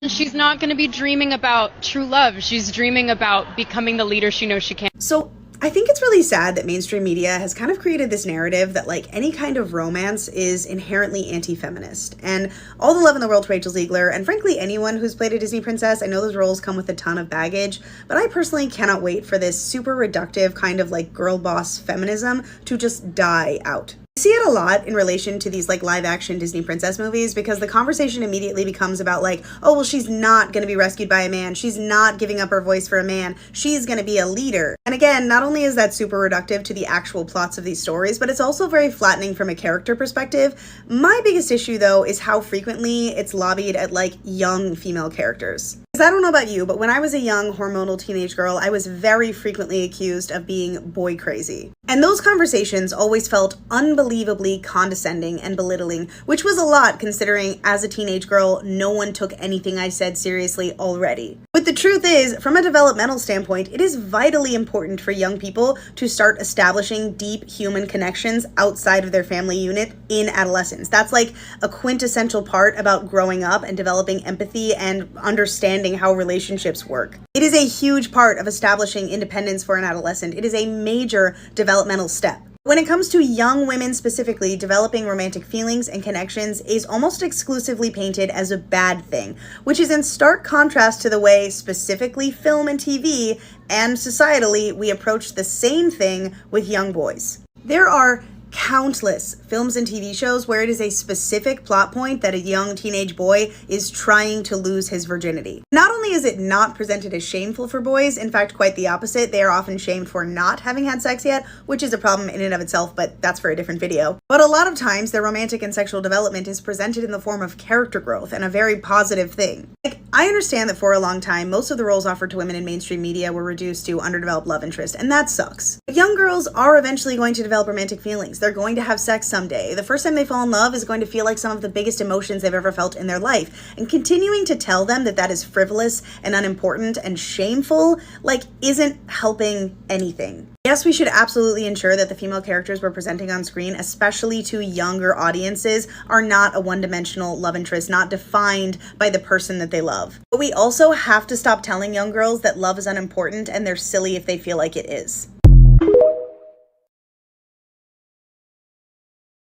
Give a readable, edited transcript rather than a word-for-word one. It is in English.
She's not going to be dreaming about true love. She's dreaming about becoming the leader she knows she can. So I think it's really sad that mainstream media has kind of created this narrative that like any kind of romance is inherently anti-feminist. And all the love in the world to Rachel Ziegler, and frankly anyone who's played a Disney princess. I know those roles come with a ton of baggage, but I personally cannot wait for this super reductive kind of like girl boss feminism to just die out. I see it a lot in relation to these like live action Disney princess movies because the conversation immediately becomes about like, oh, well, she's not going to be rescued by a man. She's not giving up her voice for a man. She's going to be a leader. And again, not only is that super reductive to the actual plots of these stories, but it's also very flattening from a character perspective. My biggest issue though is how frequently it's lobbied at like young female characters. Because I don't know about you, but when I was a young hormonal teenage girl, I was very frequently accused of being boy crazy. And those conversations always felt unbelievably condescending and belittling, which was a lot considering as a teenage girl, no one took anything I said seriously already. But the truth is, from a developmental standpoint, it is vitally important for young people to start establishing deep human connections outside of their family unit in adolescence. That's like a quintessential part about growing up and developing empathy and understanding how relationships work. It is a huge part of establishing independence for an adolescent. It is a major developmental step. When it comes to young women specifically, developing romantic feelings and connections is almost exclusively painted as a bad thing, which is in stark contrast to the way specifically film and TV and societally we approach the same thing with young boys. There are countless films and TV shows where it is a specific plot point that a young teenage boy is trying to lose his virginity. Not only is it not presented as shameful for boys, in fact, quite the opposite. They are often shamed for not having had sex yet, which is a problem in and of itself, but that's for a different video. But a lot of times, their romantic and sexual development is presented in the form of character growth and a very positive thing. Like, I understand that for a long time, most of the roles offered to women in mainstream media were reduced to underdeveloped love interest, and that sucks. But young girls are eventually going to develop romantic feelings. They're going to have sex someday. The first time they fall in love is going to feel like some of the biggest emotions they've ever felt in their life. And continuing to tell them that that is frivolous and unimportant and shameful, like, isn't helping anything. Yes, we should absolutely ensure that the female characters we're presenting on screen, especially to younger audiences, are not a one-dimensional love interest, not defined by the person that they love. But we also have to stop telling young girls that love is unimportant and they're silly if they feel like it is.